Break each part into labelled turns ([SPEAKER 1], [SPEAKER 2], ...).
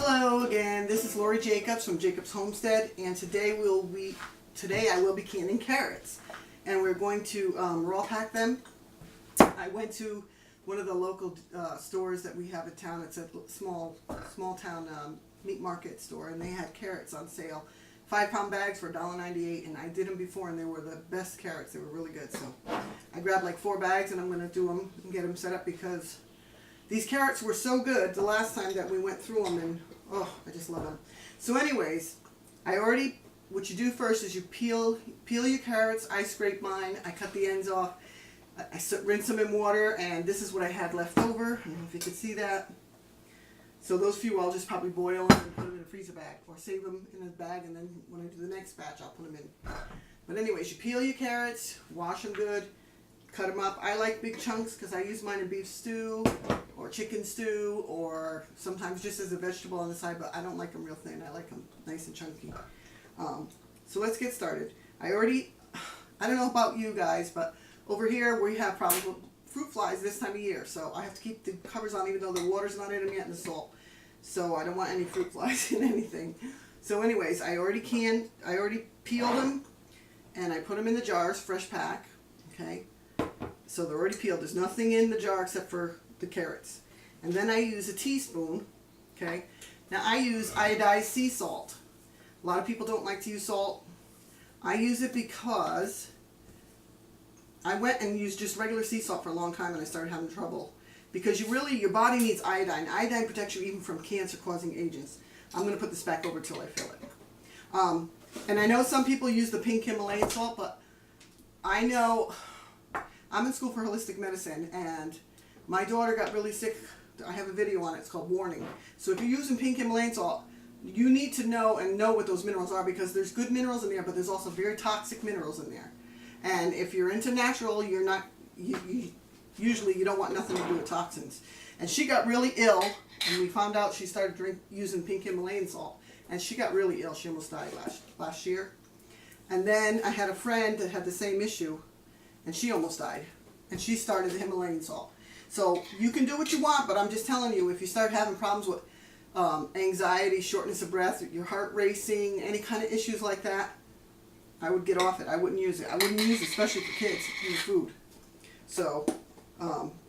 [SPEAKER 1] Hello again, this is Lori Jacobs from Jacobs Homestead, and today I will be canning carrots, and we're going to raw pack them. I went to one of the local stores that we have in town. It's a small town meat market store, and they had carrots on sale. 5-pound bags for $1.98, and I did them before, and they were the best carrots. They were really good. So I grabbed like 4 bags, and I'm going to do them and get them set up because these carrots were so good the last time that we went through them, and oh, I just love them. So anyways, what you do first is you peel your carrots. I scrape mine. I cut the ends off. I rinse them in water, and this is what I had left over. I don't know if you can see that. So those few I'll just probably boil them and put them in a freezer bag, or save them in a bag, and then when I do the next batch I'll put them in. But anyways, you peel your carrots, wash them good, cut them up. I like big chunks because I use mine in beef stew or chicken stew, or sometimes just as a vegetable on the side, but I don't like them real thin. I like them nice and chunky. So let's get started. I don't know about you guys, but over here we have problems with fruit flies this time of year, so I have to keep the covers on even though the water's not in them yet and the salt. So I don't want any fruit flies in anything. So anyways, I already peeled them, and I put them in the jars, fresh pack, okay? So they're already peeled. There's nothing in the jar except for the carrots. And then I use a teaspoon, okay? Now I use iodized sea salt. A lot of people don't like to use salt. I use it because I went and used just regular sea salt for a long time, and I started having trouble. Because your body needs iodine. Iodine protects you even from cancer-causing agents. I'm going to put this back over till I fill it. And I know some people use the pink Himalayan salt, but I know I'm in school for holistic medicine, and my daughter got really sick. I have a video on it. It's called Warning. So if you're using pink Himalayan salt, you need to know what those minerals are, because there's good minerals in there, but there's also very toxic minerals in there. And if you're into natural, usually you don't want nothing to do with toxins. And she got really ill, and we found out she started using pink Himalayan salt, and she got really ill. She almost died last year. And then I had a friend that had the same issue, and she almost died, and she started the Himalayan salt. So you can do what you want, but I'm just telling you, if you start having problems with anxiety, shortness of breath, your heart racing, any kind of issues like that, I would get off it. I wouldn't use it. I wouldn't use it, especially for kids in food. So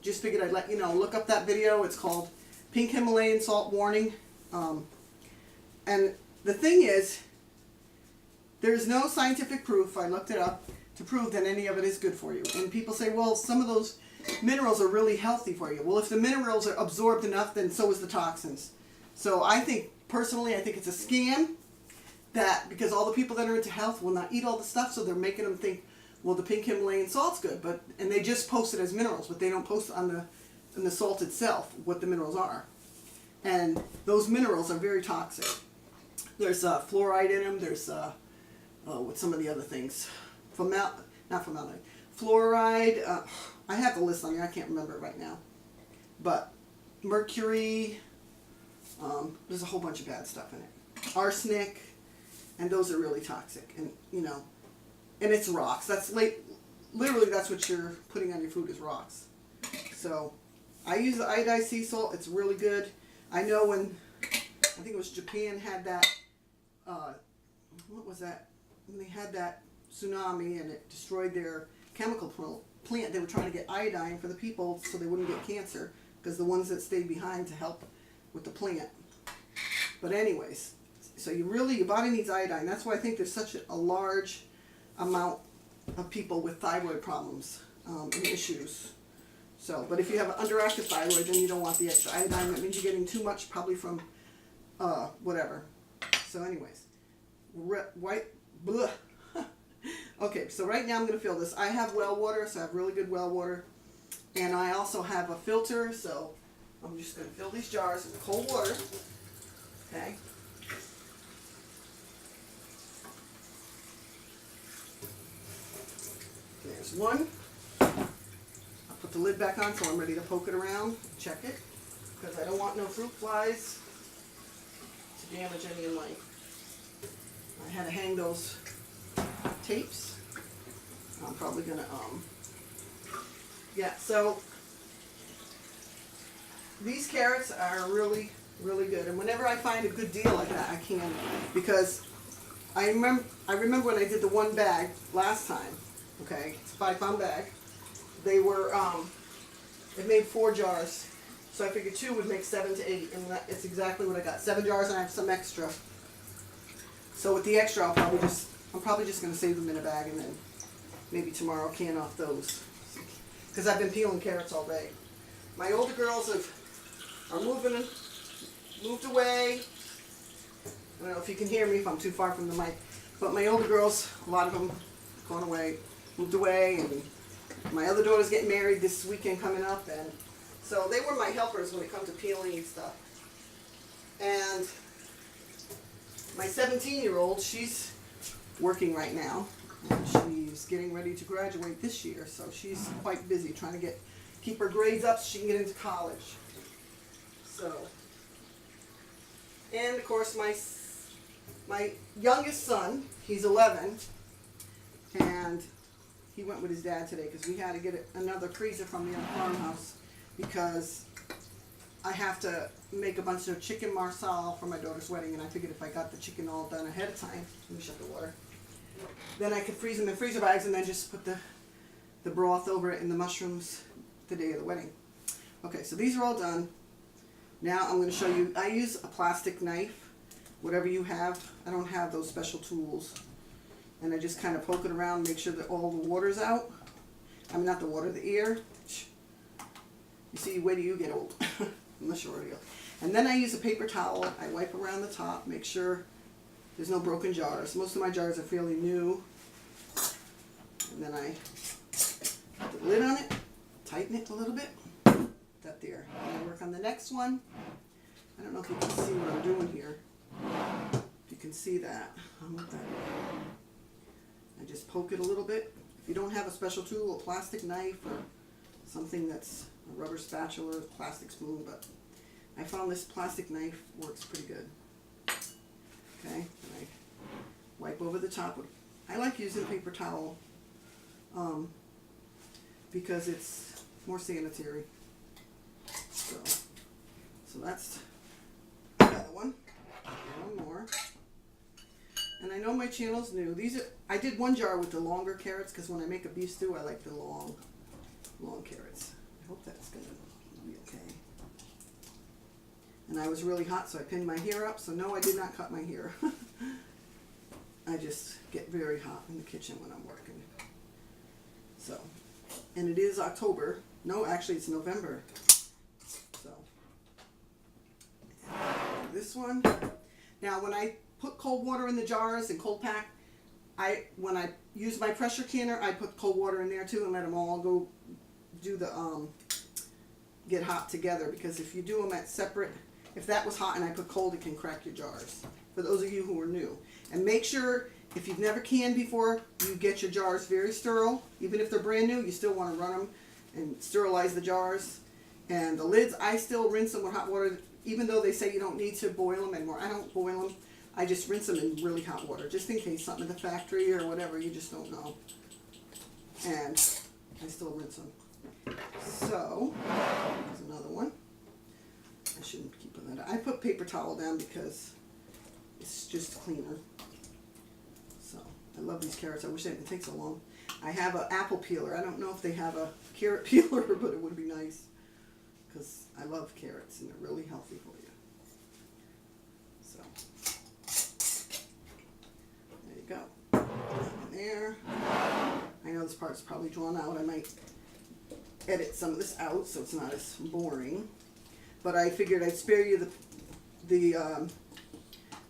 [SPEAKER 1] just figured I'd let you know. Look up that video. It's called Pink Himalayan Salt Warning. And the thing is, there's no scientific proof, I looked it up, to prove that any of it is good for you. And people say, well, some of those minerals are really healthy for you. Well, if the minerals are absorbed enough, then so is the toxins. So personally, I think it's a scam, that because all the people that are into health will not eat all the stuff, so they're making them think, well, the pink Himalayan salt's good, and they just post it as minerals, but they don't post on the salt itself what the minerals are. And those minerals are very toxic. There's fluoride in them. There's what's some of the other things? Not formaldehyde. Fluoride. I have the list on here. I can't remember it right now. But mercury. There's a whole bunch of bad stuff in it. Arsenic, and those are really toxic. And and it's rocks. Literally that's what you're putting on your food is rocks. So I use the iodized sea salt. It's really good. I know when I think it was Japan had that. What was that? When they had that tsunami and it destroyed their chemical plant, they were trying to get iodine for the people so they wouldn't get cancer, because the ones that stayed behind to help with the plant. But anyways, so your body needs iodine. That's why I think there's such a large amount of people with thyroid problems and issues. So, but if you have an underactive thyroid, then you don't want the extra iodine. That means you're getting too much, probably from whatever. So anyways, okay, so right now I'm going to fill this. I have well water, so I have really good well water. And I also have a filter, so I'm just going to fill these jars with cold water. Okay. There's one. I'll put the lid back on so I'm ready to poke it around, check it, because I don't want no fruit flies to damage any of my. I had to hang those tapes. I'm probably gonna yeah. So these carrots are really Really good. And whenever I find a good deal like that, I can, because I remember when I did the one bag last time. Okay, it's a 5-pound bag. They were it made 4 jars, so I figured 2 would make 7 to 8, and it's exactly what I got. 7 jars, and I have some extra. So with the extra, I'm probably just going to save them in a bag, and then maybe tomorrow can off those, because I've been peeling carrots all day. My older girls are moved away. I don't know if you can hear me if I'm too far from the mic, but my older girls, a lot of them gone away, moved away, and my other daughter's getting married this weekend coming up, and so they were my helpers when it comes to peeling and stuff. And my 17-year-old, she's working right now, and she's getting ready to graduate this year, so she's quite busy trying to keep her grades up so she can get into college. So, and of course my youngest son, he's 11, and he went with his dad today because we had to get another freezer from the farmhouse because I have to make a bunch of chicken marsala for my daughter's wedding, and I figured if I got the chicken all done ahead of time, let me shut the water, then I could freeze them in freezer bags and then just put the broth over it and the mushrooms the day of the wedding. Okay, so these are all done. Now I'm going to show you, I use a plastic knife, whatever you have. I don't have those special tools. And I just kind of poke it around, make sure that all the water's out. I mean, not the water, the air. You see, wait till you get old, unless you're already old. And then I use a paper towel. I wipe around the top, make sure there's no broken jars. Most of my jars are fairly new. And then I put the lid on it, tighten it a little bit. That there. I'm going to work on the next one. I don't know if you can see what I'm doing here. If you can see that. I'll move that. I just poke it a little bit. If you don't have a special tool, a plastic knife or something that's a rubber spatula, plastic spoon, but I found this plastic knife works pretty good. Okay, and I wipe over the top. I like using a paper towel because it's more sanitary. So that's another one. One more. And I know my channel's new. I did one jar with the longer carrots because when I make a beef stew, I like the long carrots. I hope that's going to be okay. And I was really hot, so I pinned my hair up. So no, I did not cut my hair. I just get very hot in the kitchen when I'm working. So, and it is October. No, actually it's November. So, this one. Now when I put cold water in the jars and cold pack, when I use my pressure canner, I put cold water in there too and let them all go do the get hot together, because if you do them at separate, if that was hot and I put cold, it can crack your jars. For those of you who are new, and make sure if you've never canned before, you get your jars very sterile. Even if they're brand new, you still want to run them and sterilize the jars. And the lids, I still rinse them with hot water, even though they say you don't need to boil them anymore. I don't boil them. I just rinse them in really hot water, just in case something in the factory or whatever, you just don't know. And I still rinse them. So, there's another one. I shouldn't keep putting that. I put paper towel down because it's just cleaner. So, I love these carrots. I wish they didn't take so long. I have an apple peeler. I don't know if they have a carrot peeler, but it would be nice. Because I love carrots and they're really healthy for you. So, there you go. There. I know this part's probably drawn out. I might edit some of this out so it's not as boring. But I figured I'd spare you the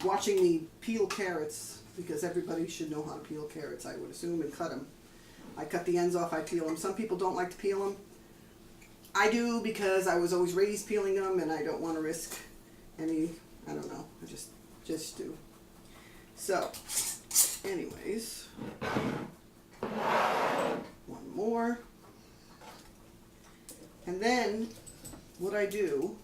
[SPEAKER 1] watching me peel carrots, because everybody should know how to peel carrots, I would assume, and cut them. I cut the ends off, I peel them. Some people don't like to peel them. I do, because I was always raised peeling them and I don't want to risk any, I don't know, I just do. So, anyways, one more. And then, what I do,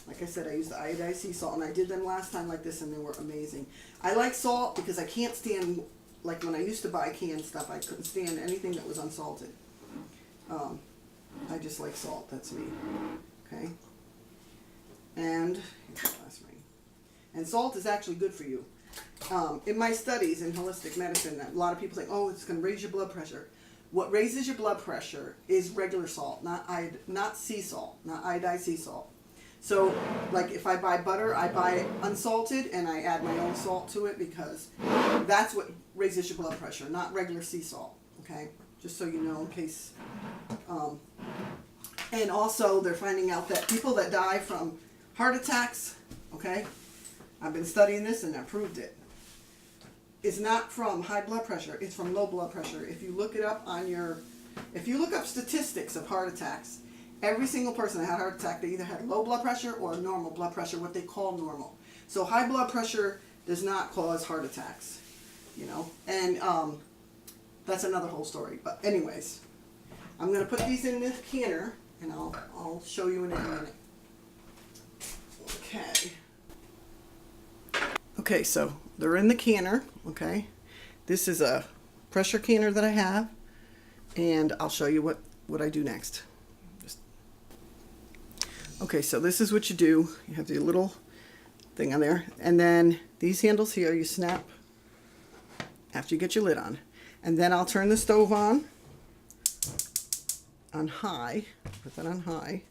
[SPEAKER 1] like I said, I use the iodized sea salt, and I did them last time like this, and they were amazing. I like salt because I can't stand, like when I used to buy canned stuff, I couldn't stand anything that was unsalted. I just like salt, that's me, okay? And and salt is actually good for you. In my studies in holistic medicine, a lot of people think, oh, it's going to raise your blood pressure. What raises your blood pressure is regular salt, not sea salt, not iodized sea salt. So, like if I buy butter, I buy it unsalted and I add my own salt to it because that's what raises your blood pressure, not regular sea salt. Okay, just so you know, in case. And also, they're finding out that people that die from heart attacks, okay, I've been studying this and I proved it. It's not from high blood pressure, it's from low blood pressure. If you look it up if you look up statistics of heart attacks, every single person that had a heart attack, they either had low blood pressure or normal blood pressure, what they call normal. So high blood pressure does not cause heart attacks, you know, and that's another whole story. But anyways, I'm going to put these in this canner and I'll show you in a minute. Okay, so they're in the canner, okay? This is a pressure canner that I have, and I'll show you what I do next. Okay, so this is what you do. You have the little thing on there, and then these handles here you snap after you get your lid on. And then I'll turn the stove on high, put that on high,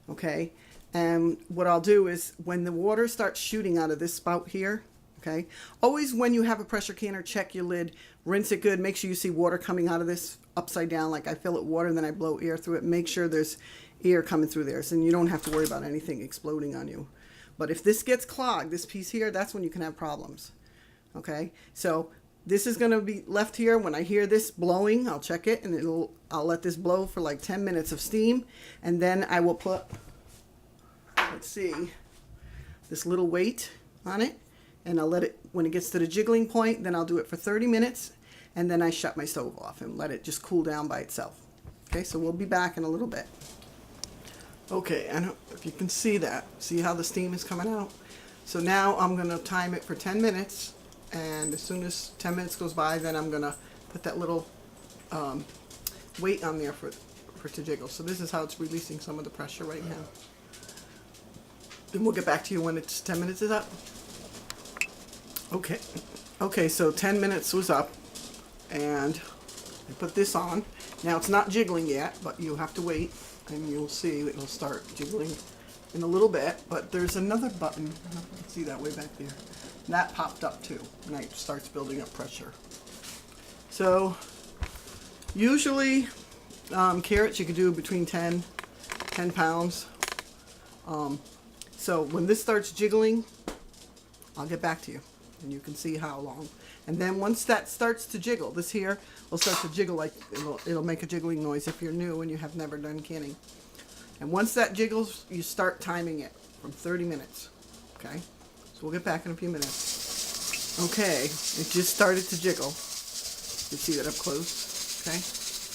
[SPEAKER 1] okay? And what I'll do is when the water starts shooting out of this spout here, okay, always when you have a pressure canner, check your lid, rinse it good, make sure you see water coming out of this upside down, like I fill it water and then I blow air through it. Make sure there's air coming through there, so you don't have to worry about anything exploding on you. But if this gets clogged, this piece here, that's when you can have problems, okay? So this is going to be left here. When I hear this blowing, I'll check it, and I'll let this blow for like 10 minutes of steam, and then I will put, let's see, this little weight on it, and I'll let it, when it gets to the jiggling point, then I'll do it for 30 minutes, and then I shut my stove off and let it just cool down by itself. Okay, so we'll be back in a little bit. Okay, I don't know if you can see that. See how the steam is coming out? So now I'm going to time it for 10 minutes, and as soon as 10 minutes goes by, then I'm going to put that little weight on there for it to jiggle. So this is how it's releasing some of the pressure right now. Then we'll get back to you when it's 10 minutes is up. Okay, so 10 minutes was up, and I put this on. Now it's not jiggling yet, but you have to wait, and you'll see it'll start jiggling in a little bit. But there's another button, I don't know if you can see that way back there. That popped up too, and it starts building up pressure. So usually carrots you can do between 10 pounds. So when this starts jiggling, I'll get back to you and you can see how long. And then once that starts to jiggle, this here will start to jiggle, like it'll make a jiggling noise if you're new and you have never done canning. And once that jiggles, you start timing it from 30 minutes. Okay, so we'll get back in a few minutes. Okay, it just started to jiggle. You see that up close? Okay,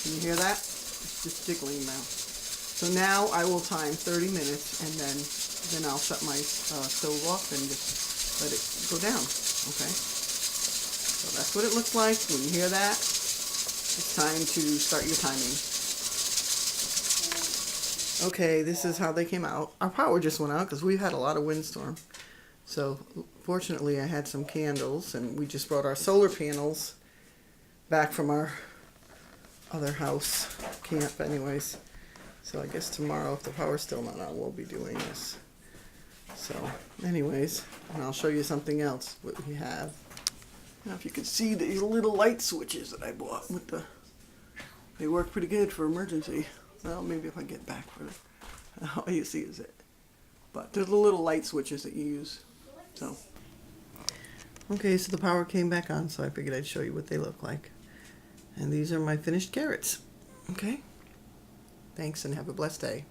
[SPEAKER 1] can you hear that? It's just jiggling now. So now I will time 30 minutes, and then I'll shut my stove off and just let it go down. Okay, so that's what it looks like. When you hear that, it's time to start your timing. Okay, this is how they came out. Our power just went out because we had a lot of windstorm. So fortunately I had some candles, and we just brought our solar panels back from our other house camp anyways. So I guess tomorrow, if the power's still not on, we'll be doing this. So anyways, and I'll show you something else what we have. Now if you can see these little light switches that I bought with they work pretty good for emergency. Well, maybe if I get back for it. How you see is it. But there's the little light switches that you use. So okay, so the power came back on, so I figured I'd show you what they look like. And these are my finished carrots. Okay? Thanks, and have a blessed day.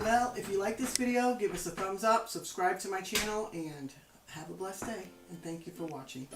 [SPEAKER 1] Well, if you like this video, give us a thumbs up, subscribe to my channel, and have a blessed day. And thank you for watching.